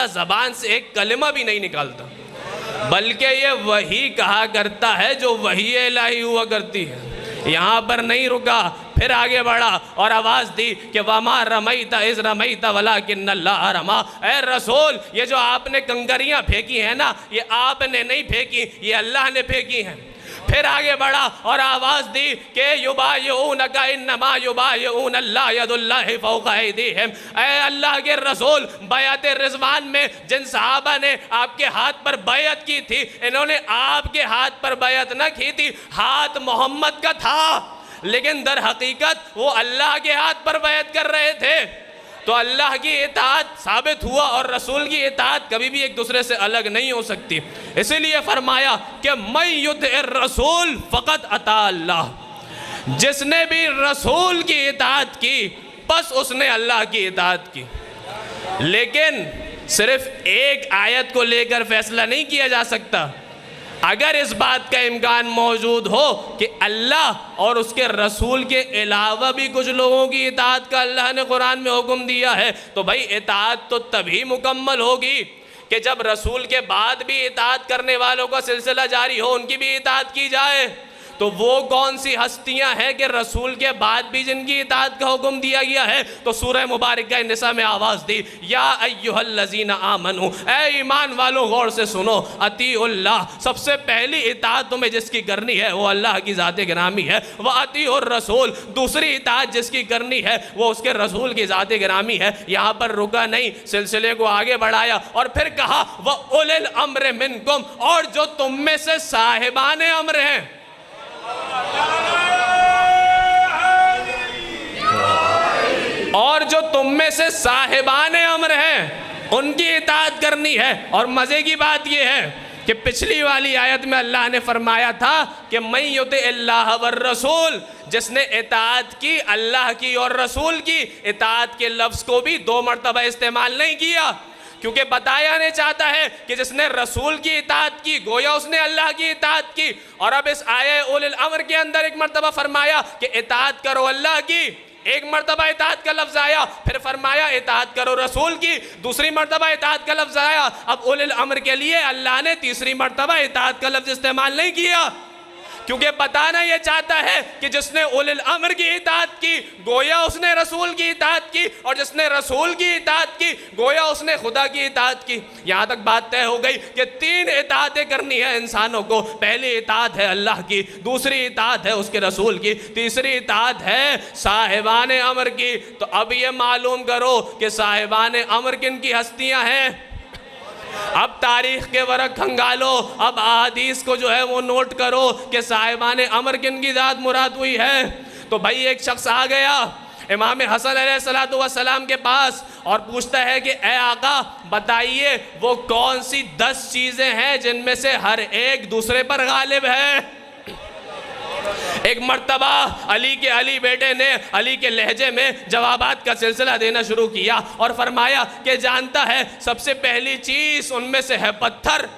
फरमाता ज़बान से एक कलिमा भी नहीं निकालता, बल्कि ये वही कहा करता है जो वही इलाही हुआ करती है। यहाँ पर नहीं रुका, फिर आगे बढ़ा और आवाज़ दी कि वमा रमैता इज़ रमैता वलाकिन्नल्लाह रमा। ए रसूल, ये जो आपने कंकरियाँ फेंकी हैं ना, ये आपने नहीं फेंकी, ये अल्लाह ने फेंकी हैं। फिर आगे बढ़ा और आवाज़ दी कि युबायिऊनका इन्नमा युबायिऊनल्लाह यदुल्लाहि फौका ऐदीहिम। ऐ अल्लाह के रसूल, बैअत रिज़वान में जिन सहाबा ने आपके हाथ पर बैअत की थी, इन्होंने आपके हाथ पर बैअत न की थी, हाथ मोहम्मद का था, लेकिन दर हकीकत वो अल्लाह के हाथ पर बैअत कर रहे थे। तो अल्लाह की इताअत साबित हुआ और रसूल की इताअत कभी भी एक दूसरे से अलग नहीं हो सकती। इसीलिए फरमाया कि मैं युतिइर रसूल फ़क़त अता अल्लाह। जिसने भी रसूल की इताअत की बस उसने अल्लाह की इताअत की। लेकिन सिर्फ एक आयत को लेकर फैसला नहीं किया जा सकता। अगर इस बात का इम्कान मौजूद हो कि अल्लाह और उसके रसूल के अलावा भी कुछ लोगों की इताअत का अल्लाह ने कुरान में हुक्म दिया है, तो भाई इताअत तो तभी मुकम्मल होगी कि जब रसूल के बाद भी इताअत करने वालों का सिलसिला जारी हो, उनकी भी इताअत की जाए। तो वो कौन सी हस्तियां हैं कि रसूल के बाद भी जिनकी इताअत का हुक्म दिया गया है? तो सूरह मुबारक निसा में आवाज़ दी, या अय्युहल्लज़ीना आमनू, ऐ ईमान वालों गौर से सुनो, अतीउल्लाह, सबसे पहली इताअत तुम्हें जिसकी करनी है वो अल्लाह की ज़ात गिरामी है। व अतीउर रसूल, दूसरी इताअत जिसकी करनी है वो उसके रसूल की ज़ात गिरामी है। यहाँ पर रुका नहीं, सिलसिले को आगे बढ़ाया और फिर कहा व उलिल अम्र मिनकुम, और जो तुम में से साहिबान अम्र हैं, और जो तुम में से साहिबान अम्र हैं उनकी इताअत करनी है। और मज़े की बात यह है कि पिछली वाली आयत में अल्लाह ने फरमाया था कि मैं युतिइल्लाह वर रसूल, जिसने इताअत की अल्लाह की और रसूल की, इताअत के लफ्ज़ को भी 2 मरतबा इस्तेमाल नहीं किया, क्योंकि बताया नहीं चाहता है कि जिसने रसूल की इताअत की गोया उसने अल्लाह की इताअत की। और अब इस आये उलिल अम्र के अंदर एक मरतबा फरमाया कि इताअत करो अल्लाह की, एक मरतबा इताअत का लफ्ज़ आया, फिर फरमाया इताअत करो रसूल की, दूसरी मरतबा इताअत का लफ्ज़ आया। अब उलिल अम्र के लिए अल्लाह ने तीसरी मरतबा इताअत का लफ्ज़ इस्तेमाल नहीं किया, क्योंकि बताना यह चाहता है कि जिसने उलिल अम्र की इताअत की गोया उसने रसूल की इताअत की, और जिसने रसूल की इताअत की गोया उसने खुदा की इताअत की। यहाँ तक बात तय हो गई कि 3 इताअतें करनी है इंसानों को। पहली इताअत है अल्लाह की, दूसरी इताअत है उसके रसूल की, तीसरी इताअत है साहिबान अम्र की। तो अब ये मालूम करो कि साहिबान अम्र किन की हस्तियाँ हैं। अब तारीख के वरक खंगालो, अब अहादीस को जो है वो नोट करो कि साहिबान अमर किन की ज़ात मुराद हुई है। तो भाई एक शख्स आ गया इमाम हसन अलैहिस्सलातु वस्सलाम के पास और पूछता है कि ए आका बताइए वो कौन सी 10 चीज़ें हैं जिनमें से हर एक दूसरे पर गालिब है। एक मर्तबा अली के अली बेटे ने अली के लहजे में जवाबात का सिलसिला देना शुरू किया और फरमाया कि जानता है सबसे पहली चीज़ उनमें से है पत्थर।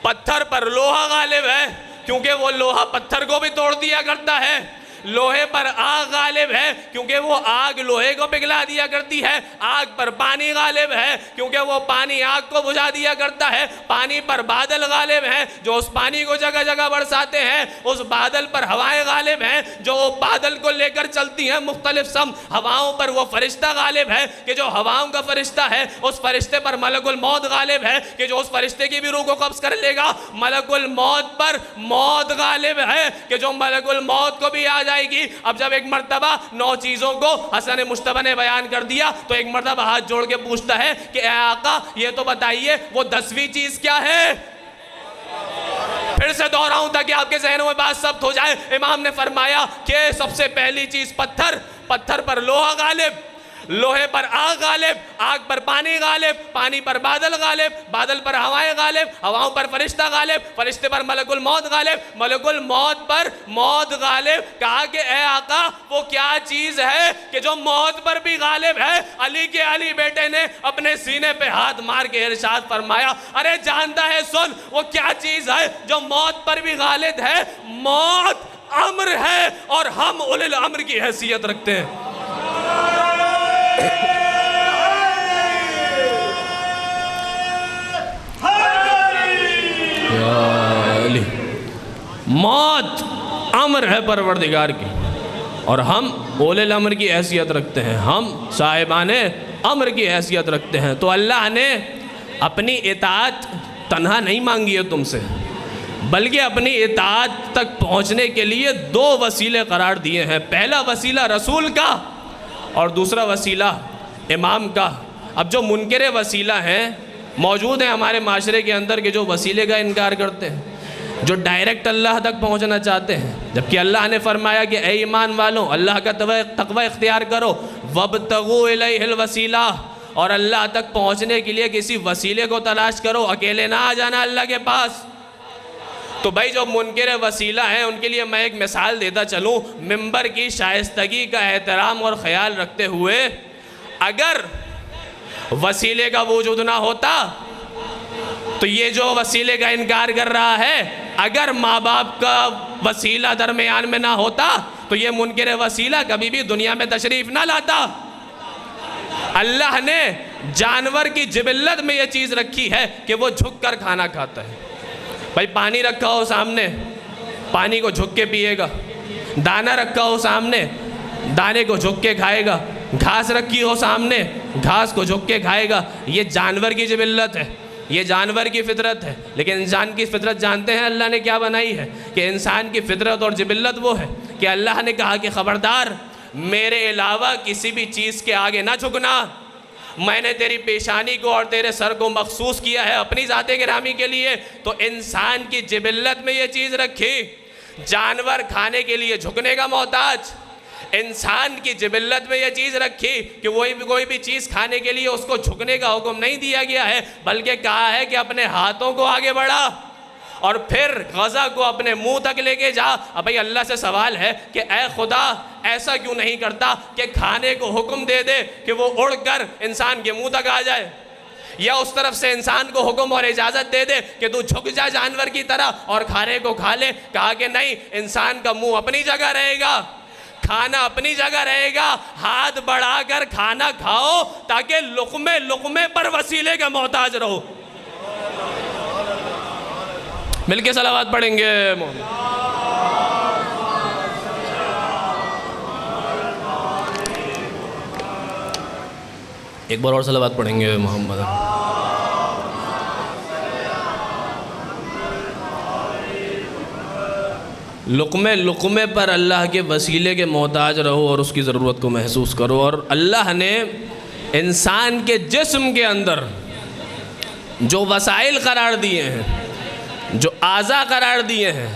पत्थर पर लोहा गालिब है, क्योंकि वो लोहा पत्थर को भी तोड़ दिया करता है। लोहे पर आग गालिब है, क्योंकि वो आग लोहे को पिघला दिया करती है। आग पर पानी गालिब है, क्योंकि वो पानी आग को बुझा दिया करता है। पानी पर बादल गालिब हैं, जो उस पानी को जगह जगह बरसाते हैं। उस बादल पर हवाएं गालिब हैं, जो बादल को लेकर चलती हैं मुख्तलिफ सम। हवाओं पर वो फरिश्ता गालिब है कि जो हवाओं का फरिश्ता है, उस फरिश्ते पर मलकुल मौत गालिब है कि जो उस फरिश्ते की भी रूह को कब्ज़ कर लेगा। मलकुल मौत पर मौत गालिब है कि जो मलकुल मौत को भी आ जाएगी। अब जब एक मर्तबा 9 चीजों को हसन मुश्तबा ने बयान कर दिया तो एक मर्तबा हाथ जोड़ के पूछता है कि ए आका ये तो बताइए वो 10वीं चीज क्या है। फिर से दोहराऊं ताकि आपके जहनों में बात सब्त हो जाए। इमाम ने फरमाया कि सबसे पहली चीज पत्थर, पत्थर पर लोहा गालिब, लोहे पर आग गालिब, आग पर पानी गालिब, पानी पर बादल गालिब, बादल पर हवाएं गालिब, हवाओं पर फरिश्ता गालिब, फरिश्ते पर मलकुल मौत गालिब, मलकुल मौत पर मौत गालिब। कहा कि ए आका वो क्या चीज है कि जो मौत पर भी गालिब है। अली के अली बेटे ने अपने सीने पे हाथ मार के इरशाद फरमाया, अरे जानता है सुन वो क्या चीज है जो मौत पर भी गालिब है। मौत अम्र है और हम उलिल अम्र की हैसियत रखते हैं। मौत अम्र है परवरदिगार की, और हम ओले अम्र की हैसियत रखते हैं, हम साहिबाने अम्र की हैसियत रखते हैं। तो अल्लाह ने अपनी इताअत तन्हा नहीं मांगी है तुमसे, बल्कि अपनी इताअत तक पहुँचने के लिए दो वसीले करार दिए हैं। पहला वसीला रसूल का और दूसरा वसीला इमाम का। अब जो मुनकर वसीला हैं मौजूद हैं हमारे माशरे के अंदर के, जो वसीले का इनकार करते हैं, जो डायरेक्ट अल्लाह तक पहुंचना चाहते हैं, जबकि अल्लाह ने फरमाया कि ए ईमान वालों अल्लाह का तक़वा इख्तियार करो, वब्तगू इलैहिल वसीला, और अल्लाह तक पहुंचने के लिए किसी वसीले को तलाश करो, अकेले ना आ जाना अल्लाह के पास। तो भाई जो मुनकर वसीला हैं उनके लिए मैं एक मिसाल देता चलूँ, मिंबर की शाइस्तगी का एहतराम और ख़याल रखते हुए, अगर वसीले का वजूद ना होता तो ये जो वसीले का इनकार कर रहा है, अगर माँ बाप का वसीला दरमियान में ना होता तो ये मुनकर वसीला कभी भी दुनिया में तशरीफ़ ना लाता। अल्लाह ने जानवर की जिबिल्लत में ये चीज़ रखी है कि वो झुक कर खाना खाता है। भाई पानी रखा हो सामने, पानी को झुक के पिएगा, दाना रखा हो सामने, दाने को झुक के खाएगा, घास रखी हो सामने, घास को झुक के खाएगा। ये जानवर की जिबिल्लत है, ये जानवर की फितरत है। लेकिन इंसान की फितरत जानते हैं अल्लाह ने क्या बनाई है, कि इंसान की फितरत और जिबिल्लत वो है कि अल्लाह ने कहा कि ख़बरदार मेरे अलावा किसी भी चीज़ के आगे ना झुकना। मैंने तेरी पेशानी को और तेरे सर को मखसूस किया है अपनी ज़ाते गिरामी के लिए। तो इंसान की जिबिल्लत में ये चीज़ रखी, जानवर खाने के लिए झुकने का मोहताज, इंसान की जिबिल्लत में यह चीज़ रखी कि कोई भी चीज़ खाने के लिए उसको झुकने का हुक्म नहीं दिया गया है, बल्कि कहा है कि अपने हाथों को आगे बढ़ा और फिर गज़ा को अपने मुंह तक लेके जा। अब भाई अल्लाह से सवाल है कि ए खुदा ऐसा क्यों नहीं करता कि खाने को हुक्म दे दे कि वो उड़कर इंसान के मुंह तक आ जाए, या उस तरफ से इंसान को हुक्म और इजाज़त दे दे कि तू झुक जा जानवर की तरह और खाने को खा ले। कहा कि नहीं, इंसान का मुंह अपनी जगह रहेगा, खाना अपनी जगह रहेगा, हाथ बढ़ाकर खाना खाओ ताकि लुक़मे लुक़मे पर वसीले का मोहताज रहो। मिलके सलावत पढ़ेंगे। एक बार और सलावत पढ़ेंगे मोहम्मद। लुक़मे लुक़मे पर अल्लाह के वसीले के मोहताज रहो और उसकी ज़रूरत को महसूस करो। और अल्लाह ने इंसान के जिस्म के अंदर जो वसाइल करार दिए हैं, जो आज़ा करार दिए हैं,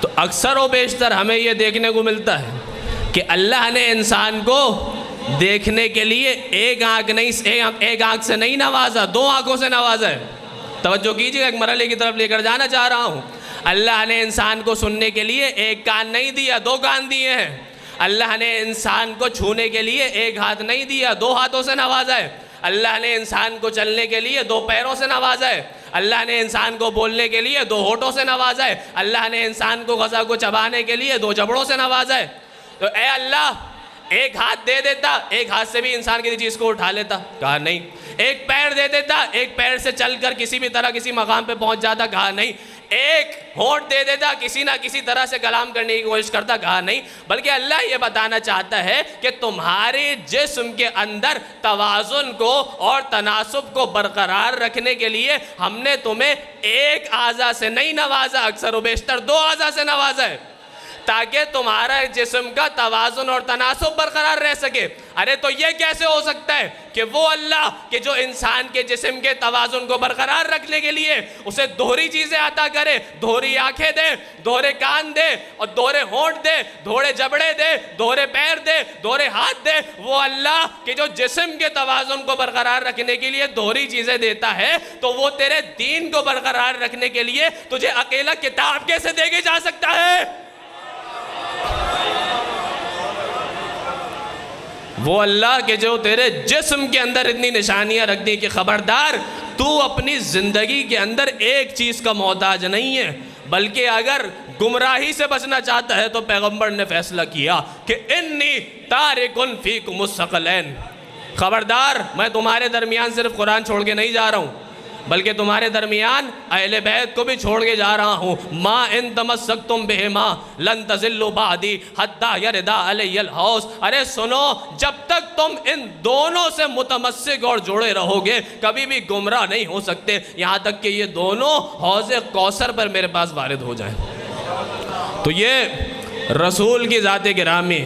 तो अक्सर व बेशतर हमें ये देखने को मिलता है कि अल्लाह ने इंसान को देखने के लिए एक आँख से नहीं नवाजा, दो आँखों से नवाजा है। तवज्जो कीजिएगा, एक मरहले की तरफ लेकर जाना चाह रहा हूँ। अल्लाह ने इंसान को सुनने के लिए एक कान नहीं दिया, दो कान दिए हैं। अल्लाह ने इंसान को छूने के लिए एक हाथ नहीं दिया, दो हाथों से नवाजा है। अल्लाह ने इंसान को चलने के लिए दो पैरों से नवाजा है। अल्लाह ने इंसान को बोलने के लिए दो होठों से नवाजा है। अल्लाह ने इंसान को ग़ज़ा को चबाने के लिए दो जबड़ों से नवाजा है। तो ए अल्लाह, एक हाथ दे देता, एक हाथ से भी इंसान किसी चीज़ को उठा लेता, कहा नहीं। एक पैर दे देता, एक पैर से चलकर किसी भी तरह किसी मकाम पे पहुंच जाता, कहा नहीं। एक होंठ दे देता, किसी ना किसी तरह से कलाम करने की कोशिश करता, कहा नहीं। बल्कि अल्लाह ये बताना चाहता है कि तुम्हारे जिस्म के अंदर तवाज़ुन को और तनासुब को बरकरार रखने के लिए हमने तुम्हें एक आज़ा से नहीं नवाजा, अक्सर व बेशतर दो आज़ा से नवाजा है, ताकि तुम्हारा जिस्म का तवाज़ुन और तनासुब बरकरार रह सके। अरे तो ये कैसे हो सकता है कि वो अल्लाह के जो इंसान के जिस्म के तवाज़ुन को बरकरार रखने के लिए उसे दोहरी चीज़ें अता करे, दोहरी आंखें दे, दोहरे कान दे और दोहरे होंठ दे, दोहरे जबड़े दे, दोहरे पैर दे, दोहरे हाथ दे। वो अल्लाह के जो जिस्म के तवाज़ुन को बरकरार रखने के लिए दोहरी चीज़ें देता है, तो वो तेरे दीन को बरकरार रखने के लिए तुझे अकेला किताब कैसे दे के जा सकता है? वो अल्लाह के जो तेरे जिस्म के अंदर इतनी निशानियां रख दी कि खबरदार तू अपनी ज़िंदगी के अंदर एक चीज़ का मोहताज नहीं है, बल्कि अगर गुमराही से बचना चाहता है तो पैगंबर ने फैसला किया कि इन्नी तारिकुन फीकुमुस सकलैन, खबरदार मैं तुम्हारे दरमियान सिर्फ कुरान छोड़ के नहीं जा रहा हूँ, बल्कि तुम्हारे दरमियान अहले बैत को भी छोड़ के जा रहा हूँ। माँ इन तमस्सक्तुम बिहिमा लन तज़िल्लू बादी हत्ता यरदा अलैहिल हौज़। अरे सुनो, जब तक तुम इन दोनों से मुतमस्सिक और जुड़े रहोगे कभी भी गुमराह नहीं हो सकते, यहाँ तक कि ये दोनों हौज़े कौसर पर मेरे पास वारिद हो जाएं। तो ये रसूल की ज़ात गिरामी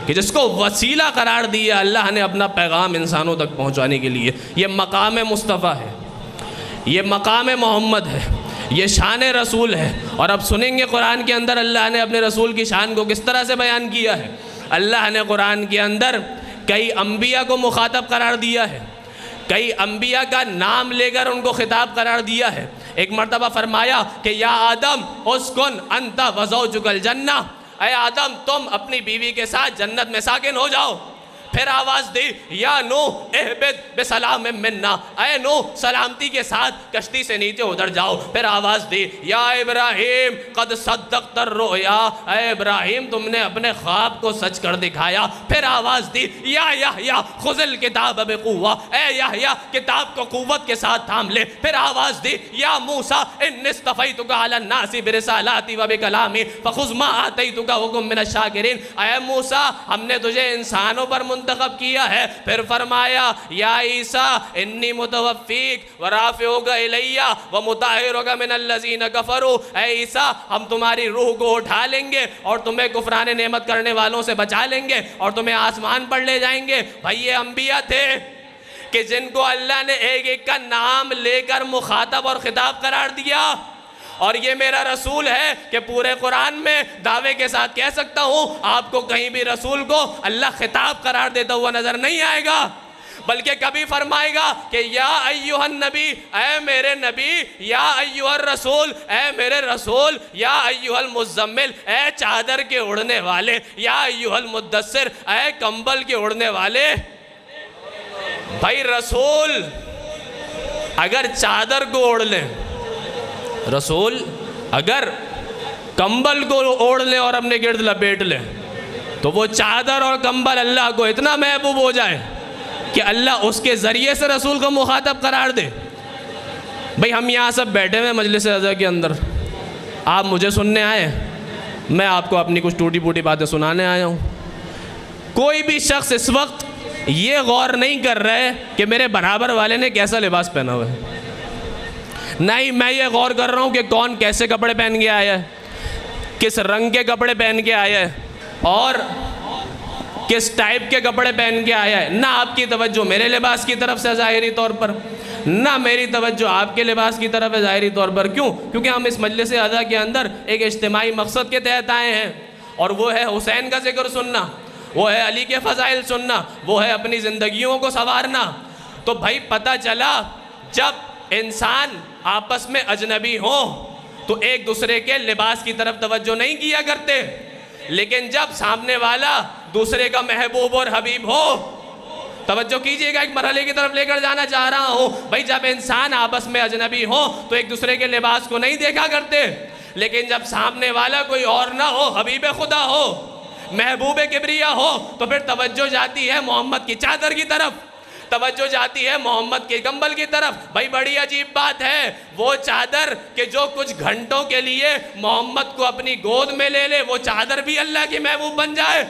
कि जिसको वसीला करार दिया अल्लाह ने अपना पैगाम इंसानों तक पहुँचाने के लिए, ये मकाम मुस्तफ़ा है, ये मकाम मोहम्मद है, ये शान रसूल है। और अब सुनेंगे कुरान के अंदर अल्लाह ने अपने रसूल की शान को किस तरह से बयान किया है। अल्लाह ने कुरान के अंदर कई अम्बिया को मुखातब करार दिया है, कई अम्बिया का नाम लेकर उनको खिताब करार दिया है। एक मरतबा फरमाया कि या आदम उस्कुन अंता व ज़ौजुकल जन्ना, ऐ आदम तुम अपनी बीवी के साथ जन्नत में साकिन हो जाओ। फिर आवाज़ दी या नूह एहबित बिसलाम मिन्ना, ऐ नूह सलामती के साथ कश्ती से नीचे उतर जाओ। फिर आवाज़ दी या इब्राहिम कद सद्दक़्त रोया, ऐ इब्राहिम तुमने अपने ख्वाब को सच कर दिखाया। फिर आवाज़ दी या यहया खुज़िल किताब बिक़ुव्वा, ऐ यहया किताब को कुव्वत के साथ थाम ले। फिर आवाज़ दी या मूसा इन्नी इस्तफ़ैतुका अलन नासी बिरिसालाती व बिकलामी फ़ख़ुज़ मा आतैतुका व कुन मिनश शाकिरीन, ऐ मूसा हमने तुझे इंसानों पर मुंतखब किया है। फिर फरमाया या ईसा इन्नी मुतवफ़्फ़ीक व राफ़िउका इलैया व मुताहिरुका मिनल लज़ीना कफ़रू, ऐ ईसा हम तुम्हारी रूह को उठा लेंगे और तुम्हें कुफ़रान नेमत करने वालों से बचा लेंगे और तुम्हें आसमान पर ले जाएंगे। भाई ये अंबिया थे कि जिनको अल्लाह ने एक एक का नाम लेकर मुखातब और खिताब करार दिया। और ये मेरा रसूल है कि पूरे कुरान में दावे के साथ कह सकता हूँ आपको कहीं भी रसूल को अल्लाह खिताब करार देता हुआ नज़र नहीं आएगा, बल्कि कभी फरमाएगा कि या अय्युहन नबी, ऐ मेरे नबी, या अय्युहर रसूल, ऐ मेरे रसूल, या अय्युहल मुज़म्मिल, ऐ चादर के उड़ने वाले, या अय्युहल मुद्दस्सिर, ऐ कंबल के उड़ने वाले। भाई रसूल अगर चादर को ओढ़ लें, रसूल अगर कंबल को ओढ़ लें और अपने गिर्द लपेट लें, तो वो चादर और कंबल अल्लाह को इतना महबूब हो जाए कि अल्लाह उसके ज़रिए से रसूल को मुखातब करार दे। भाई हम यहाँ सब बैठे हुए मजलिस अज़ा के अंदर, आप मुझे सुनने आए, मैं आपको अपनी कुछ टूटी फूटी बातें सुनाने आया हूँ। कोई भी शख्स इस वक्त ये गौर नहीं कर रहा है कि मेरे बराबर वाले ने कैसा लिबास पहना हुआ है, नहीं मैं ये गौर कर रहा हूँ कि कौन कैसे कपड़े पहन के आया है, किस रंग के कपड़े पहन के आया है और किस टाइप के कपड़े पहन के आया है। ना आपकी तवज्जो मेरे लिबास की तरफ से ज़ाहिरी तौर पर, ना मेरी तवज्जो आपके लिबास की तरफ है ज़ाहिरी तौर पर। क्यों? क्योंकि हम इस मजलिस अज़ा के अंदर एक इज्तिमाई मकसद के तहत आए हैं, और वो है हुसैन का जिक्र सुनना, वो है अली के फ़ज़ाइल सुनना, वो है अपनी ज़िंदगियों को संवारना। तो भाई पता चला जब इंसान आपस में अजनबी हो तो एक दूसरे के लिबास की तरफ तवज्जो नहीं किया करते, लेकिन जब सामने वाला दूसरे का महबूब और हबीब हो, तवज्जो कीजिएगा, एक मरहले की तरफ लेकर जाना चाह रहा हूँ। भाई जब इंसान आपस में अजनबी हो तो एक दूसरे के लिबास को नहीं देखा करते, लेकिन जब सामने वाला कोई और ना हो, हबीब खुदा हो, महबूब किबरिया हो, तो फिर तवज्जो जाती है मोहम्मद की चादर की तरफ, तवज्जो जाती है मोहम्मद के कंबल की तरफ। भाई बड़ी अजीब बात है, वो चादर के जो कुछ घंटों के लिए मोहम्मद को अपनी गोद में ले ले, वो चादर भी अल्लाह की महबूब बन जाए।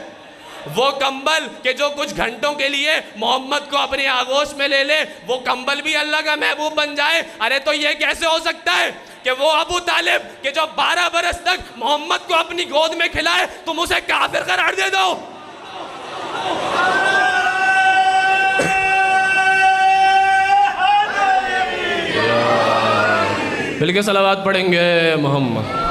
वो कंबल के जो कुछ घंटों के लिए मोहम्मद को अपनी आगोश में ले ले, वो कंबल भी अल्लाह का महबूब बन जाए। अरे तो ये कैसे हो सकता है कि वो अबू तालिब के जो 12 बरस तक मोहम्मद को अपनी गोद में खिलाए, तुम उसे काफिर करार दे दो। मिलके सलावत पढ़ेंगे मोहम्मद।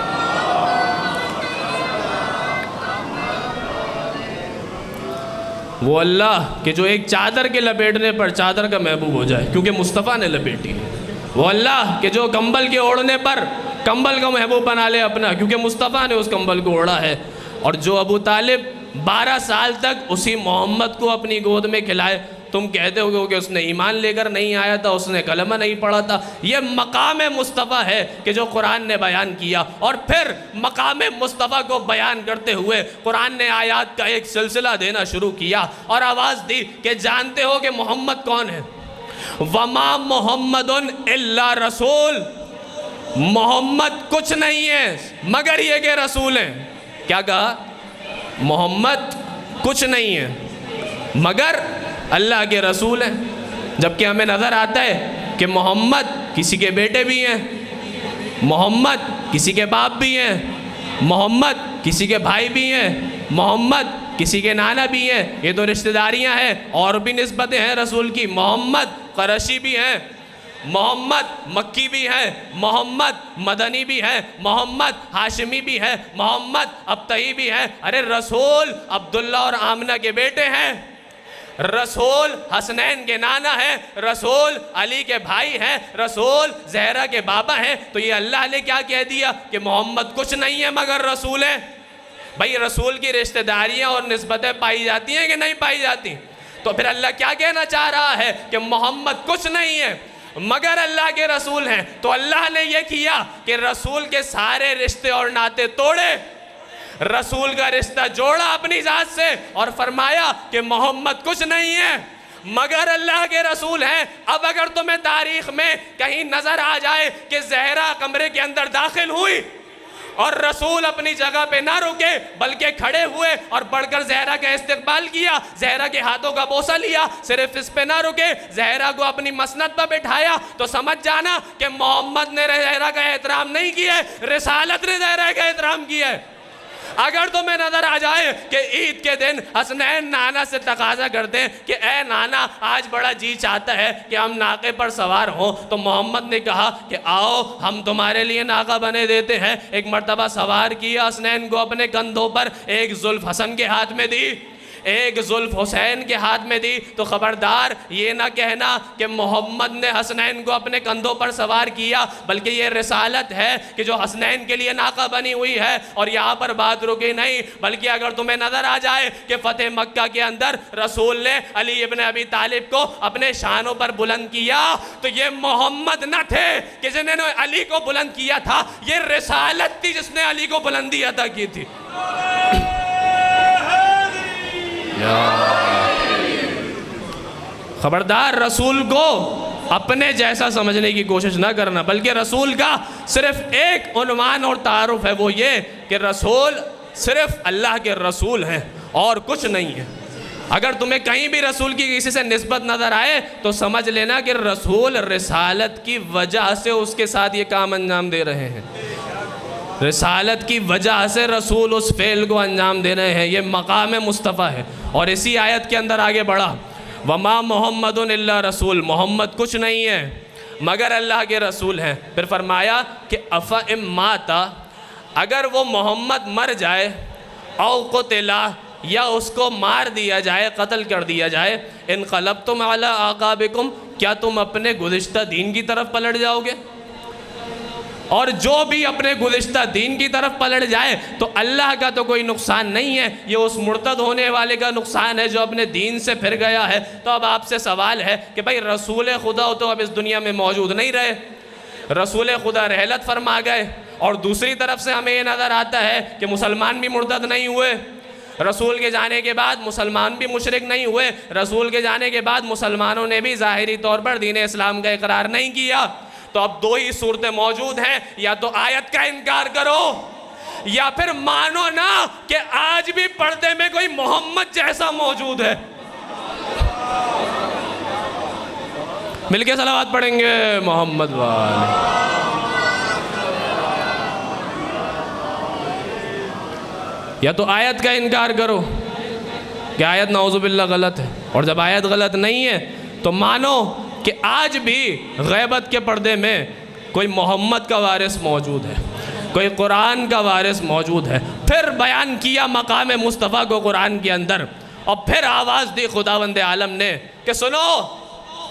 वो अल्लाह कि जो एक चादर के लपेटने पर चादर का महबूब हो जाए, क्योंकि मुस्तफ़ा ने लपेटी है। वो अल्लाह कि जो कंबल के ओढ़ने पर कंबल का महबूब बना ले अपना, क्योंकि मुस्तफ़ा ने उस कंबल को ओढ़ा है। और जो अबू तालिब 12 साल तक उसी मोहम्मद को अपनी गोद में खिलाए, तुम कहते हो कि उसने ईमान लेकर नहीं आया था, उसने कलमा नहीं पढ़ा था। ये मकाम मुस्तफ़ा है कि जो कुरान ने बयान किया। और फिर मकाम मुस्तफ़ा को बयान करते हुए कुरान ने आयात का एक सिलसिला देना शुरू किया और आवाज़ दी कि जानते हो कि मोहम्मद कौन है, वमा मोहम्मदुन इल्ला रसूल, मोहम्मद कुछ नहीं है मगर ये के रसूल हैं। क्या कहा? मोहम्मद कुछ नहीं है मगर अल्लाह के रसूल हैं। जबकि हमें नज़र आता है कि मोहम्मद किसी के बेटे भी हैं, मोहम्मद किसी के बाप भी हैं, मोहम्मद किसी के भाई भी हैं, मोहम्मद किसी के नाना भी हैं। ये तो रिश्तेदारियां हैं और भी निस्बतें हैं रसूल की। मोहम्मद क़ुरैशी भी हैं, मोहम्मद मक्की भी है, मोहम्मद मदनी भी है, मोहम्मद हाशिमी भी है, मोहम्मद अब्तई भी है। अरे रसूल अब्दुल्ला और आमना के बेटे हैं, रसूल हसनैन के नाना है, रसूल अली के भाई हैं, रसूल जहरा के बाबा हैं। तो ये अल्लाह ने क्या कह दिया कि मोहम्मद कुछ नहीं है मगर रसूल है। भाई रसूल की रिश्तेदारियां और निस्बतें पाई जाती हैं कि नहीं पाई जाती? तो फिर अल्लाह क्या कहना चाह रहा है कि मोहम्मद कुछ नहीं है मगर अल्लाह के रसूल हैं। तो अल्लाह ने यह किया कि रसूल के सारे रिश्ते और नाते तोड़े, रसूल का रिश्ता जोड़ा अपनी जात से और फरमाया कि मोहम्मद कुछ नहीं है मगर अल्लाह के रसूल हैं। अब अगर तुम्हें तारीख में कहीं नजर आ जाए कि जहरा कमरे के अंदर दाखिल हुई और रसूल अपनी जगह पे ना रुके बल्कि खड़े हुए और बढ़कर जहरा का इस्तकबाल किया, जहरा के हाथों का बोसा लिया, सिर्फ इस पे ना रुके, जहरा को अपनी मसनद पर बिठाया, तो समझ जाना कि मोहम्मद ने जहरा का एहतराम नहीं किया, रिसालत ने जहरा का एहतराम किया है। अगर तुम्हें नजर आ जाए कि ईद के दिन हसनैन नाना से तकाजा करते हैं कि ए नाना आज बड़ा जी चाहता है कि हम नाके पर सवार हों, तो मोहम्मद ने कहा कि आओ हम तुम्हारे लिए नाका बने देते हैं। एक मर्तबा सवार किया हसनैन को अपने कंधों पर, एक जुल्फ हसन के हाथ में दी, एक जुल्फ हुसैन के हाथ में दी। तो खबरदार ये ना कहना कि मोहम्मद ने हसनैन को अपने कंधों पर सवार किया, बल्कि ये रिसालत है कि जो हसनैन के लिए नाका बनी हुई है। और यहाँ पर बात रुकी नहीं, बल्कि अगर तुम्हें नजर आ जाए कि फतेह मक्का के अंदर रसूल ने अली इब्न अबी तालिब को अपने शानों पर बुलंद किया, तो ये मोहम्मद न थे कि जिन्होंने अली को बुलंद किया था, ये रिसालत थी जिसने अली को बुलंदी अता की थी। खबरदार रसूल को अपने जैसा समझने की कोशिश ना करना, बल्कि रसूल का सिर्फ एक उन्वान और तारुफ है, वो ये कि रसूल सिर्फ अल्लाह के रसूल हैं और कुछ नहीं है। अगर तुम्हें कहीं भी रसूल की किसी से निस्बत नज़र आए तो समझ लेना कि रसूल रिसालत की वजह से उसके साथ ये काम अंजाम दे रहे हैं, रिसालत की वजह से रसूल उस फेल को अंजाम दे रहे हैं। ये मकाम मुस्तफ़ा है। और इसी आयत के अंदर आगे बढ़ा, वमा मोहम्मदुन इल्ला रसूल, मोहम्मद कुछ नहीं है मगर अल्लाह के रसूल हैं। फिर फरमाया कि अफ़ा इम माता, अगर वो मोहम्मद मर जाए, औ क़ुतिला, या उसको मार दिया जाए, कत्ल कर दिया जाए, इनक़लबतुम अला आक़ाबिकुम, क्या तुम अपने गुज़िश्ता दीन की तरफ पलट जाओगे? और जो भी अपने गुज़िश्ता दीन की तरफ पलट जाए तो अल्लाह का तो कोई नुकसान नहीं है, ये उस मुर्तद होने वाले का नुकसान है जो अपने दीन से फिर गया है। तो अब आपसे सवाल है कि भाई रसूल खुदा तो अब इस दुनिया में मौजूद नहीं रहे, रसूल खुदा रहलत फरमा गए, और दूसरी तरफ से हमें ये नज़र आता है कि मुसलमान भी मुर्तद नहीं हुए, रसूल के जाने के बाद मुसलमान भी मुशरिक नहीं हुए, रसूल के जाने के बाद मुसलमानों ने भी ज़ाहिरी तौर पर दीन इस्लाम का इकरार नहीं किया। तो अब दो ही सूरतें मौजूद हैं, या तो आयत का इनकार करो या फिर मानो ना कि आज भी पर्दे में कोई मोहम्मद जैसा मौजूद है। मिलके सलावत पढ़ेंगे मोहम्मद वाले। या तो आयत का इनकार करो कि आयत नाउज़ुबिल्लाह गलत है, और जब आयत गलत नहीं है तो मानो कि आज भी गैबत के पर्दे में कोई मोहम्मद का वारिस मौजूद है, कोई कुरान का वारिस मौजूद है। फिर बयान किया मकाम मुस्तफ़ा को कुरान के अंदर, और फिर आवाज़ दी खुदावंद आलम ने कि सुनो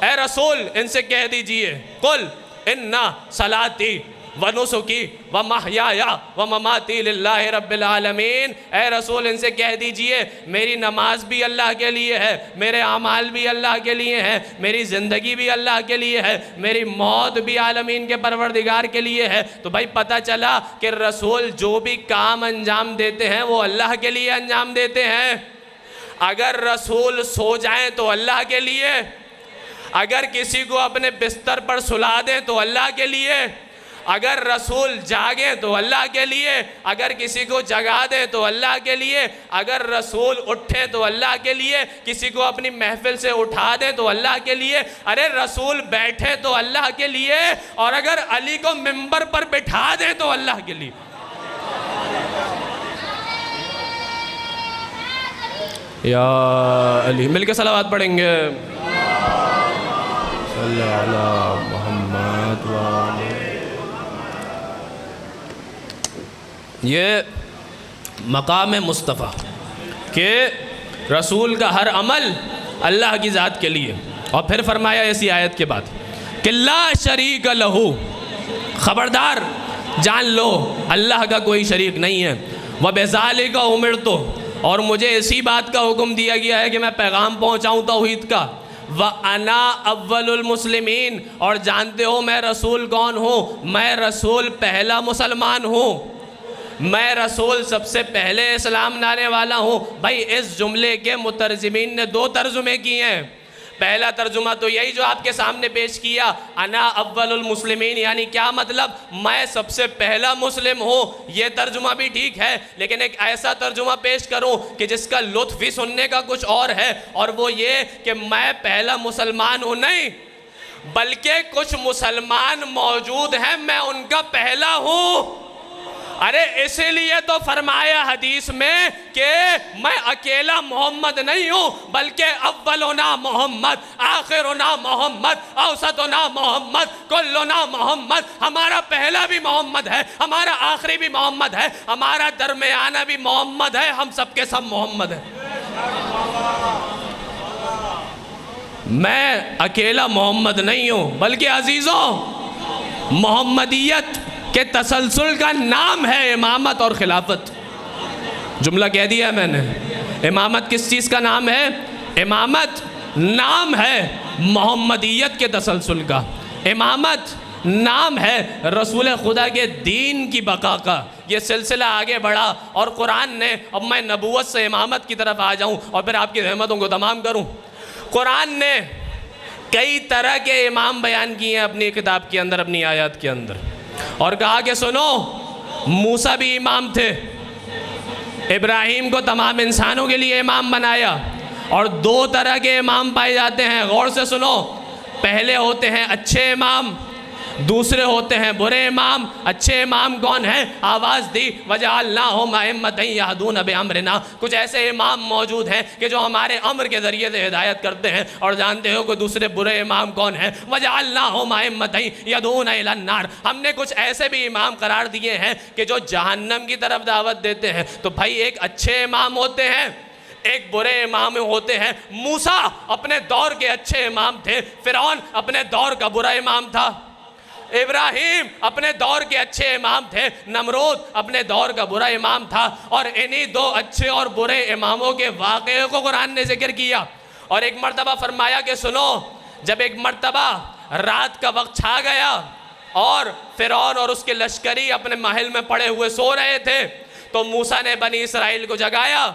ए रसूल, इनसे कह दीजिए, कुल इन्ना सलाती व नुसुकी व महयाया व ममाती लिल्लाहि रब्बिल आलमीन। ए रसूल, इनसे कह दीजिए मेरी नमाज भी अल्लाह के लिए है, मेरे अमाल भी अल्लाह के लिए हैं, मेरी ज़िंदगी भी अल्लाह के लिए है, मेरी मौत भी आलमीन के परवरदिगार के लिए है। तो भाई पता चला कि रसूल जो भी काम अंजाम देते हैं वो अल्लाह के लिए अंजाम देते हैं। अगर रसूल सो जाएं तो अल्लाह के लिए, अगर किसी को अपने बिस्तर पर सुला दें तो अल्लाह के लिए, अगर रसूल जागे तो अल्लाह के लिए, अगर किसी को जगा दे तो अल्लाह के लिए, अगर रसूल उठे तो अल्लाह के लिए, किसी को अपनी महफिल से उठा दे तो अल्लाह के लिए, अरे रसूल बैठे तो अल्लाह के लिए, और अगर अली को मिंबर पर बिठा दे तो अल्लाह के लिए। या अली, मिलके सलावत पढ़ेंगे। सल्लल्लाहु मोहम्मद व ये मकाम मुस्तफ़ा के रसूल का हर अमल अल्लाह की ज़ात के लिए। और फिर फरमाया इसी आयत के बाद कि ला शरीक लहू, ख़बरदार जान लो अल्लाह का कोई शरीक नहीं है। व बेज़ालिका उमिरतु, और मुझे इसी बात का हुक्म दिया गया है कि मैं पैगाम पहुँचाऊँ तौहीद का। व अना अव्वलुल मुस्लिमीन, और जानते हो मैं रसूल कौन हूँ, मैं रसूल पहला मुसलमान हूँ, मैं रसूल सबसे पहले इस्लाम लाने वाला हूँ। भाई इस जुमले के मुतरजमीन ने दो तर्जुमे किए हैं। पहला तर्जुमा तो यही जो आपके सामने पेश किया, अना अव्वलुल मुस्लिमीन, यानी क्या मतलब, मैं सबसे पहला मुस्लिम हूँ, ये तर्जुमा भी ठीक है। लेकिन एक ऐसा तर्जुमा पेश करूँ कि जिसका लुत्फ़ भी सुनने का कुछ और है, और वो ये कि मैं पहला मुसलमान हूँ नहीं, बल्कि कुछ मुसलमान मौजूद हैं, मैं उनका पहला हूँ। अरे इसीलिए तो फरमाया हदीस में कि मैं अकेला मोहम्मद नहीं हूँ, बल्कि अव्वलुना मोहम्मद, आखिरुना मोहम्मद, औसतुना मोहम्मद, कुल्लुना मोहम्मद। हमारा पहला भी मोहम्मद है, हमारा आखिरी भी मोहम्मद है, हमारा दरमियाना भी मोहम्मद है, हम सबके सब मोहम्मद हैं। मैं अकेला मोहम्मद नहीं हूँ, बल्कि अजीज़ों मोहम्मदियत के तसलसल का नाम है इमामत और खिलाफत। जुमला कह दिया मैंने। इमामत किस चीज़ का नाम है? इमामत नाम है मोहम्मदियत के तसलसल का। इमामत नाम है रसूल खुदा के दीन की बका का। ये सिलसिला आगे बढ़ा और कुरान ने, अब मैं नबूवत से इमामत की तरफ आ जाऊँ और फिर आपकी रहमतों को तमाम करूँ। कुरान ने कई तरह के इमाम बयान किए हैं अपनी किताब के अंदर, अपनी आयत के अंदर, और कहा कि सुनो, मूसा भी इमाम थे, इब्राहीम को तमाम इंसानों के लिए इमाम बनाया, और दो तरह के इमाम पाए जाते हैं। गौर से सुनो, पहले होते हैं अच्छे इमाम, दूसरे होते हैं बुरे इमाम। अच्छे इमाम कौन है? आवाज़ दी वजअलनाहुम अइम्मतन यहदून बिअम्रिना। कुछ ऐसे इमाम मौजूद हैं कि जो हमारे अम्र के ज़रिए से हिदायत करते हैं। और जानते हो कि दूसरे बुरे इमाम कौन हैं? वजअलनाहुम अइम्मतन यदऊन इलन्नार। हमने कुछ ऐसे भी इमाम करार दिए हैं कि जो जहन्नम की तरफ दावत देते हैं। तो भाई एक अच्छे इमाम होते हैं, एक बुरे इमाम होते हैं। मूसा अपने दौर के अच्छे इमाम थे, फिरौन अपने दौर का बुरा इमाम था, इब्राहीम अपने दौर के अच्छे इमाम थे, नमरूद अपने दौर का बुरा इमाम था। और इन्हीं दो अच्छे और बुरे इमामों के वाक़े को कुरान ने जिक्र किया। और एक मर्तबा फरमाया कि सुनो, जब एक मर्तबा रात का वक्त छा गया और फिरौन और उसके लश्करी अपने महल में पड़े हुए सो रहे थे, तो मूसा ने बनी इसराइल को जगाया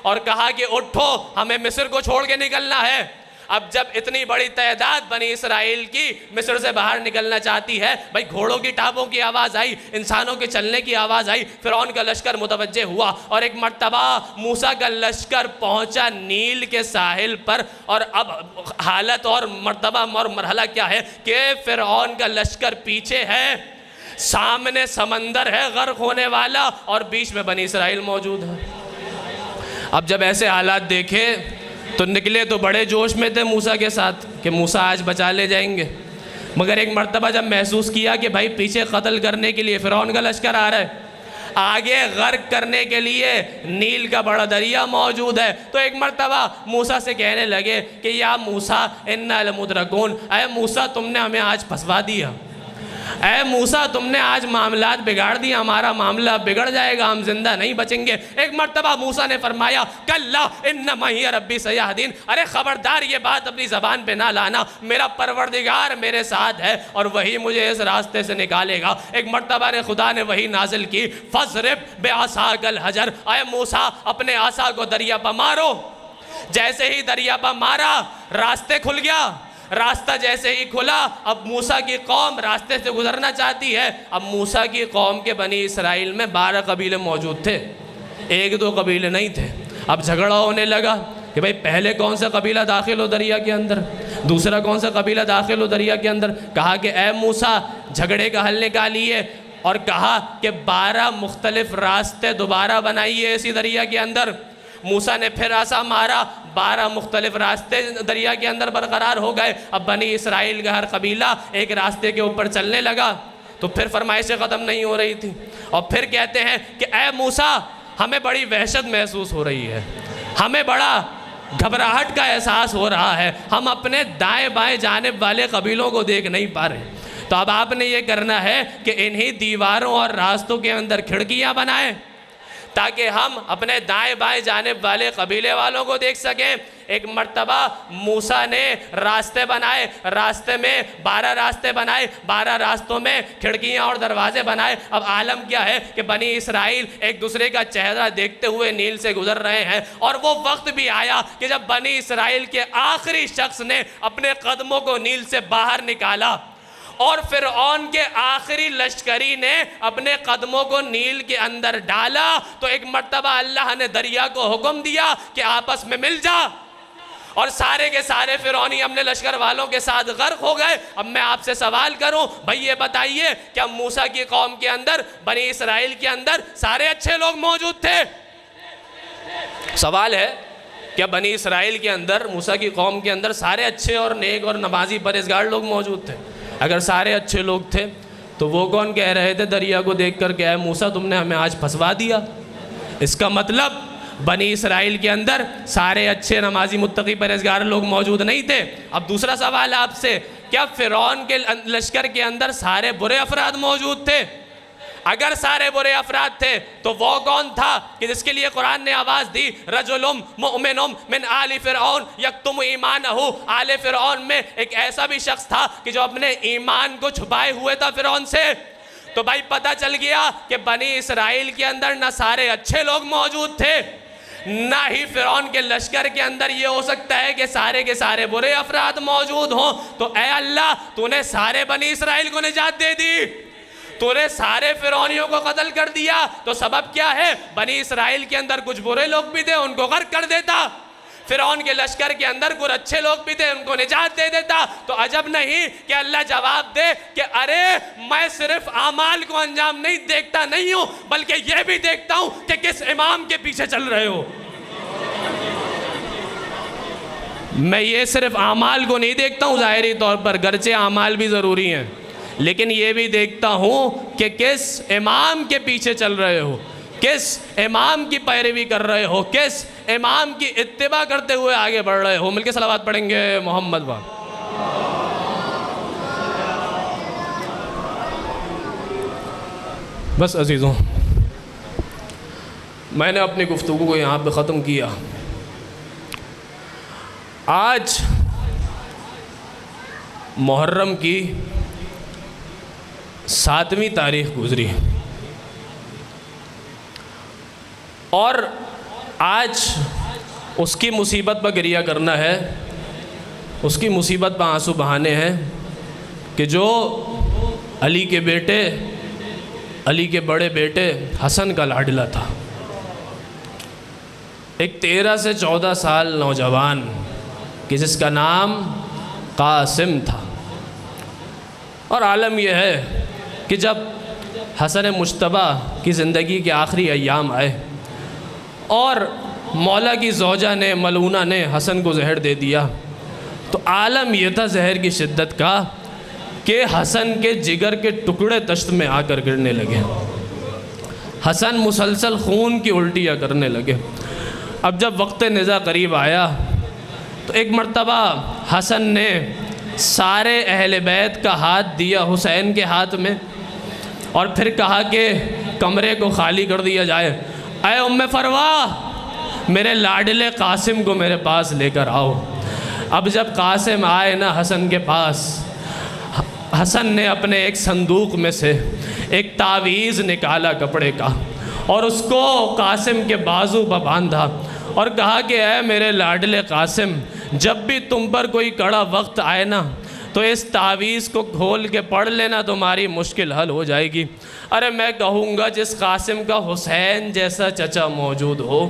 और कहा कि उठो, हमें मिस्र को छोड़ के निकलना है। अब जब इतनी बड़ी तादाद बनी इसराइल की मिस्र से बाहर निकलना चाहती है, भाई घोड़ों की टापों की आवाज़ आई, इंसानों के चलने की आवाज़ आई, फिरौन का लश्कर मुतवज्जे हुआ। और एक मर्तबा मूसा का लश्कर पहुंचा नील के साहिल पर। और अब हालत और मर्तबा और मरहला क्या है कि फिरौन का लश्कर पीछे है, सामने समंदर है गर्क होने वाला, और बीच में बनी इसराइल मौजूद है। अब जब ऐसे हालात देखे तो निकले तो बड़े जोश में थे मूसा के साथ कि मूसा आज बचा ले जाएंगे। मगर एक मर्तबा जब महसूस किया कि भाई पीछे कत्ल करने के लिए फिरौन का लश्कर आ रहा है, आगे गर्क करने के लिए नील का बड़ा दरिया मौजूद है, तो एक मर्तबा मूसा से कहने लगे कि या मूसा इन्ना लमुदरकून, अय मूसा तुमने हमें आज फंसवा दिया, ऐ मूसा तुमने आज मामलात बिगाड़ दिया, हमारा मामला बिगड़ जाएगा, हम जिंदा नहीं बचेंगे। एक मर्तबा मूसा ने फरमाया कल्ला इन्ना मई रब्बी सयाहदीन, अरे खबरदार ये बात अपनी ज़बान पे ना लाना, मेरा परवरदिगार मेरे साथ है और वही मुझे इस रास्ते से निकालेगा। एक मर्तबा ने खुदा ने वही नाजिल की, फज़रिब बेअसाकल हजर, ऐ मूसा अपने आसा को दरिया पर मारो। जैसे ही दरिया पर मारा, रास्ते खुल गया, रास्ता जैसे ही खुला, अब मूसा की कौम रास्ते से गुजरना चाहती है। अब मूसा की कौम के बनी इसराइल में 12 कबीले मौजूद थे, 1-2 कबीले नहीं थे। अब झगड़ा होने लगा कि भाई पहले कौन सा कबीला दाखिल हो दरिया के अंदर, दूसरा कौन सा कबीला दाखिल हो दरिया के अंदर। कहा कि ए मूसा, झगड़े का हल निकालिए, और कहा कि 12 मुख्तलिफ रास्ते दोबारा बनाइए इसी दरिया के अंदर। मूसा ने फिर आसा मारा, 12 मुख्तलिफ रास्ते दरिया के अंदर बरकरार हो गए। अब बनी इसराइल का हर कबीला एक रास्ते के ऊपर चलने लगा। तो फिर फरमाइशें ख़त्म नहीं हो रही थी, और फिर कहते हैं कि ए मूसा, हमें बड़ी वहशत महसूस हो रही है, हमें बड़ा घबराहट का एहसास हो रहा है, हम अपने दाएं बाएं जानिब वाले कबीलों को देख नहीं पा रहे। तो अब आपने ये करना है कि इन्हीं दीवारों और रास्तों के अंदर खिड़कियां बनाएं, ताकि हम अपने दाएं बाएं जानिब वाले कबीले वालों को देख सकें। एक मर्तबा मूसा ने रास्ते बनाए, रास्ते में 12 रास्ते बनाए, 12 रास्तों में खिड़कियां और दरवाजे बनाए। अब आलम क्या है कि बनी इसराइल एक दूसरे का चेहरा देखते हुए नील से गुजर रहे हैं, और वो वक्त भी आया कि जब बनी इसराइल के आखिरी शख्स ने अपने कदमों को नील से बाहर निकाला, और फिरऔन के आखिरी लश्करी ने अपने कदमों को नील के अंदर डाला। तो एक मर्तबा अल्लाह ने दरिया को हुक्म दिया कि आपस में मिल जा, और सारे के सारे फिरौनी अपने लश्कर वालों के साथ गर्क हो गए। अब मैं आपसे सवाल करूं, भाई ये बताइए, क्या मूसा की कौम के अंदर, बनी इसराइल के अंदर सारे अच्छे लोग मौजूद थे? सवाल है, क्या बनी इसराइल के अंदर, मूसा की कौम के अंदर सारे अच्छे और नेक और नमाजी परहेजगार लोग मौजूद थे? अगर सारे अच्छे लोग थे तो वो कौन कह रहे थे दरिया को देख कर के, मूसा तुमने हमें आज फंसवा दिया? इसका मतलब बनी इसराइल के अंदर सारे अच्छे नमाजी मुत्तकी परहेजगार लोग मौजूद नहीं थे। अब दूसरा सवाल आपसे, क्या फिरौन के लश्कर के अंदर सारे बुरे अफराद मौजूद थे? अगर सारे बुरे अफराद थे तो वो कौन था कि जिसके लिए कुरान ने आवाज़ दी, रजुलुम मुमिनुम मिन आले फिरऔन यक्तुम ईमानहु। आले फिरऔन में एक ऐसा भी शख्स था कि जो अपने ईमान को छुपाए हुए था फिरौन से। तो भाई पता चल गया कि बनी इसराइल के अंदर ना सारे अच्छे लोग मौजूद थे, ना ही फिरौन के लश्कर के अंदर ये हो सकता है कि सारे के सारे बुरे अफराद मौजूद हों। तो ए अल्लाह, तूने सारे बनी इसराइल को निजात दे दी, तूने सारे फिरौनियों को कत्ल कर दिया, तो सबब क्या है? बनी इसराइल के अंदर कुछ बुरे लोग भी थे, उनको गर्क कर देता। फिरौन के लश्कर के अंदर कुछ अच्छे लोग भी थे, उनको निजात दे देता। तो अजब नहीं कि अल्लाह जवाब दे कि अरे मैं सिर्फ आमाल को अंजाम नहीं देखता नहीं हूं, बल्कि यह भी देखता हूं कि किस इमाम के पीछे चल रहे हो। मैं ये सिर्फ आमाल को नहीं देखता हूं ज़ाहिरी तौर पर, गरचे आमाल भी ज़रूरी हैं, लेकिन ये भी देखता हूँ कि किस इमाम के पीछे चल रहे हो, किस इमाम की पैरवी कर रहे हो, किस इमाम की इत्तिबा करते हुए आगे बढ़ रहे हो। मिलके सलावत पढ़ेंगे मोहम्मद वाह। बस अजीज़ों, मैंने अपनी गुफ्तगू को यहाँ पे ख़त्म किया। आज मुहर्रम की 7वीं तारीख गुजरी, और आज उसकी मुसीबत पर गिरिया करना है, उसकी मुसीबत पर आंसू बहाने हैं कि जो अली के बेटे, अली के बड़े बेटे हसन का लाडला था, एक 13 से 14 साल नौजवान कि जिसका नाम कासिम था। और आलम यह है कि जब हसन मुश्तबा की ज़िंदगी के आखिरी अय्याम आए और मौला की ज़ौजा ने, मलूना ने हसन को जहर दे दिया, तो आलम यह था जहर की शिद्दत का कि हसन के जिगर के टुकड़े तश्त में आकर गिरने लगे। हसन मुसलसल खून की उल्टियाँ करने लगे। अब जब वक्त निज़ा करीब आया तो एक मर्तबा हसन ने सारे अहले बैत का हाथ दिया हुसैन के हाथ में, और फिर कहा कि कमरे को खाली कर दिया जाए। ऐ उम्मे फरवा, मेरे लाडले कासिम को मेरे पास लेकर आओ। अब जब कासिम आए ना हसन के पास, हसन ने अपने एक संदूक में से एक तावीज़ निकाला कपड़े का, और उसको कासिम के बाजू पर बांधा और कहा कि ऐ मेरे लाडले कासिम, जब भी तुम पर कोई कड़ा वक्त आए ना, तो इस तावीज़ को खोल के पढ़ लेना, तुम्हारी मुश्किल हल हो जाएगी। अरे मैं कहूँगा जिस कासिम का हुसैन जैसा चचा मौजूद हो,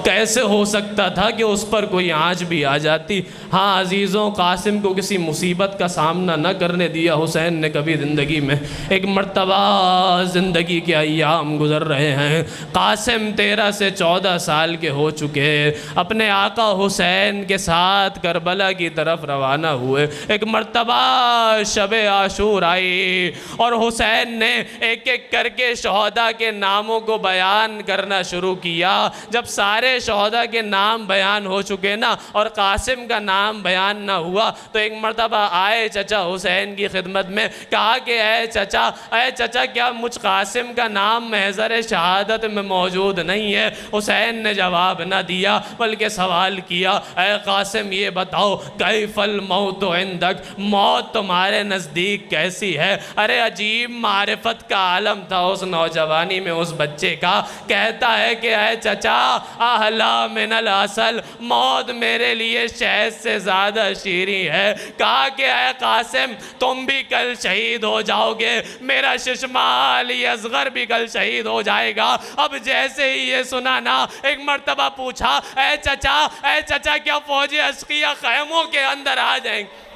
कैसे हो सकता था कि उस पर कोई आँच भी आ जाती। हाँ अजीज़ों, कासिम को किसी मुसीबत का सामना न करने दिया हुसैन ने कभी ज़िंदगी में। एक मर्तबा ज़िंदगी के अय्याम गुज़र रहे हैं, कासिम 13 से 14 साल के हो चुके, अपने आका हुसैन के साथ करबला की तरफ रवाना हुए। एक मर्तबा शब आशूर आई और हुसैन ने एक एक करके शहदा के नामों को बयान करना शुरू किया। जब सारे शहदा के नाम बयान हो चुके ना और कासिम का नाम बयान ना हुआ, तो एक मर्तबा आए चचा हुसैन की खिदमत में, कहा कि ऐ चचा क्या मुझ कासिम का नाम महज़र शहादत में मौजूद नहीं है? हुसैन ने जवाब ना दिया बल्कि सवाल किया, ऐ कासिम ये बताओ कैफल मौत इंदक, मौत तुम्हारे नज़दीक कैसी है? अरे अजीब मारिफत का आलम था उस नौजवानी में उस बच्चे का। कहता है कि ऐ चचा अहला मिनल असल, मौत मेरे लिए शहद से ज़्यादा शीरी है। कहा कि ऐ कासिम तुम भी कल शहीद हो जाओगे, मेरा शिशमा अली असगर भी कल शहीद हो जाएगा। अब जैसे ही ये सुना ना, एक मर्तबा पूछा, ऐ चचा क्या फौजी अशकिया खैमों के अंदर आ जाएंगे?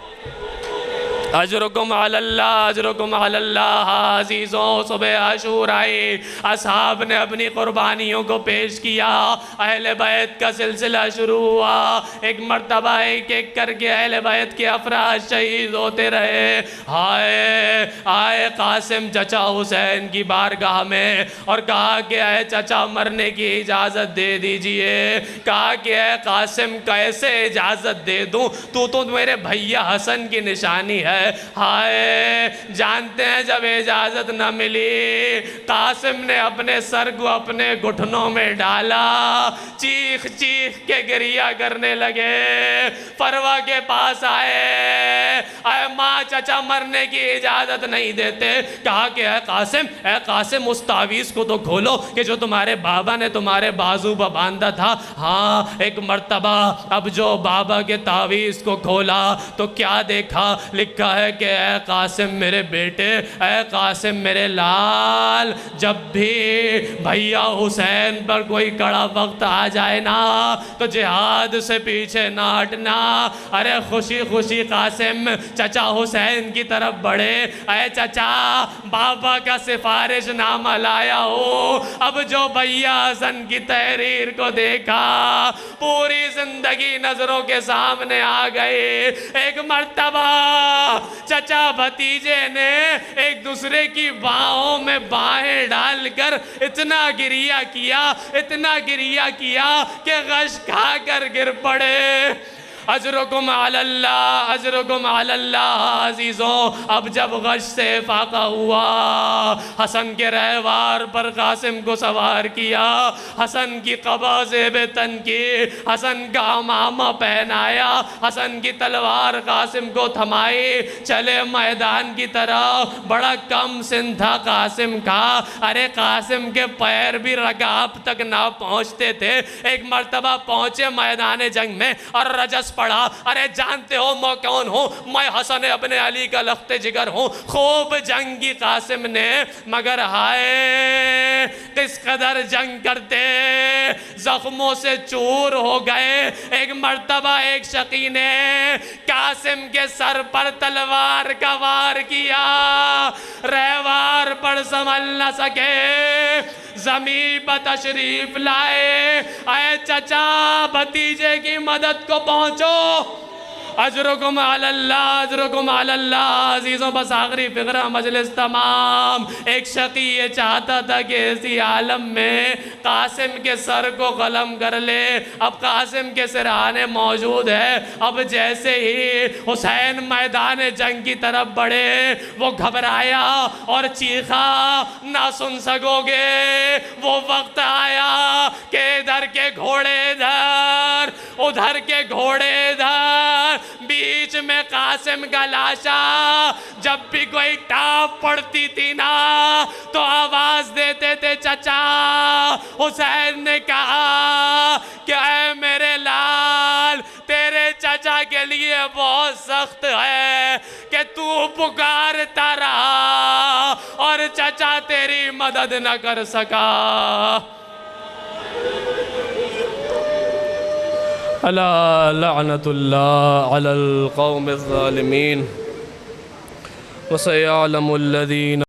अजरुकुम अलल्लाह, अजरुकुम अलल्लाह। अजीज़ों, सुबह आशूर आई, असहाब ने अपनी कुर्बानियों को पेश किया, अहले बैत का सिलसिला शुरू हुआ। एक मर्तबा एक एक करके अहले बैत के अफराद शहीद होते रहे। हाय आए कासिम चचा हुसैन की बारगाह में और कहा कि ऐ चचा मरने की इजाज़त दे दीजिए। कहा कि ऐ कासिम कैसे इजाज़त दे दूँ, तू तो मेरे भैया हसन की निशानी है। हाय जानते हैं जब इजाज़त न मिली, कासिम ने अपने सर को अपने घुटनों में डाला, चीख चीख के गिरिया करने लगे। फरवा के पास आए, माँ चचा मरने की इजाज़त नहीं देते। कहा कि ऐ कासिम उस तावीज़ को तो खोलो कि जो तुम्हारे बाबा ने तुम्हारे बाजू पर बांधा था। हाँ एक मर्तबा अब जो बाबा के तावीज़ को खोला तो क्या देखा, लिखा है कि ऐ कासिम मेरे बेटे, ऐ कासिम मेरे लाल, जब भी भैया हुसैन पर कोई कड़ा वक्त आ जाए ना, तो जिहाद से पीछे ना हटना। अरे खुशी खुशी कासिम चचा हुसैन की तरफ बढ़े। ऐ चचा बाबा का सिफारिश नामा लाया हो। अब जो भैया हसन की तहरीर को देखा, पूरी जिंदगी नजरों के सामने आ गए। एक मर्तबा चचा भतीजे ने एक दूसरे की बाहों में बाहें डालकर इतना गिरिया किया कि गश खाकर गिर पड़े। अजरुकुम अलल्लाह, अजरुकुम अलल्लाह। अजीज़ों, अब जब गश से फाका हुआ, हसन के रहवार पर कासिम को सवार किया, हसन की क़बा ज़ेब तन की, हसन का अमामा पहनाया, हसन की तलवार कासिम को थमाई, चले मैदान की तरफ। बड़ा कम सिन था कासिम का। अरे कासिम के पैर भी रकाब तक ना पहुँचते थे। एक मर्तबा पहुँचे मैदान जंग में और रजस पड़ा। अरे जानते हो मैं कौन हूँ? मैं हसन अपने अली का लख्ते जिगर हूँ। खूब जंग की कासिम ने, मगर हाय किस कदर जंग करते, जख्मों से चूर हो गए। एक मर्तबा एक शकी ने कासिम के सर पर तलवार का वार किया, रहवार पर संभल न सके, ज़मीन पर तशरीफ लाए। आए चचा भतीजे की मदद को पहुंचो। अजरुकुम अलल्लाह, अजरुकुम अलल्लाह। अजीज़ों, बस आखिरी फिक्रा मजलिस तमाम। एक शकी ये चाहता था कि इसी आलम में कासिम के सर को कलम कर ले। अब कासिम के सिरहाने मौजूद है। अब जैसे ही हुसैन मैदान जंग की तरफ बढ़े, वो घबराया और चीखा, ना सुन सकोगे। वो वक्त आया कि इधर के घोड़े इधर, उधर के घोड़े इधर, बीच में कासिम का लाशा। जब भी कोई टाप पड़ती थी ना, तो आवाज देते थे चचा। हुसैन ने कहा कि ऐ मेरे लाल, तेरे चचा के लिए बहुत सख्त है कि तू पुकारता रहा और चचा तेरी मदद न कर सका। अला लअनतुल्लाह अलल कौमिज़ ज़ालिमीन व सयअलमुल लज़ीना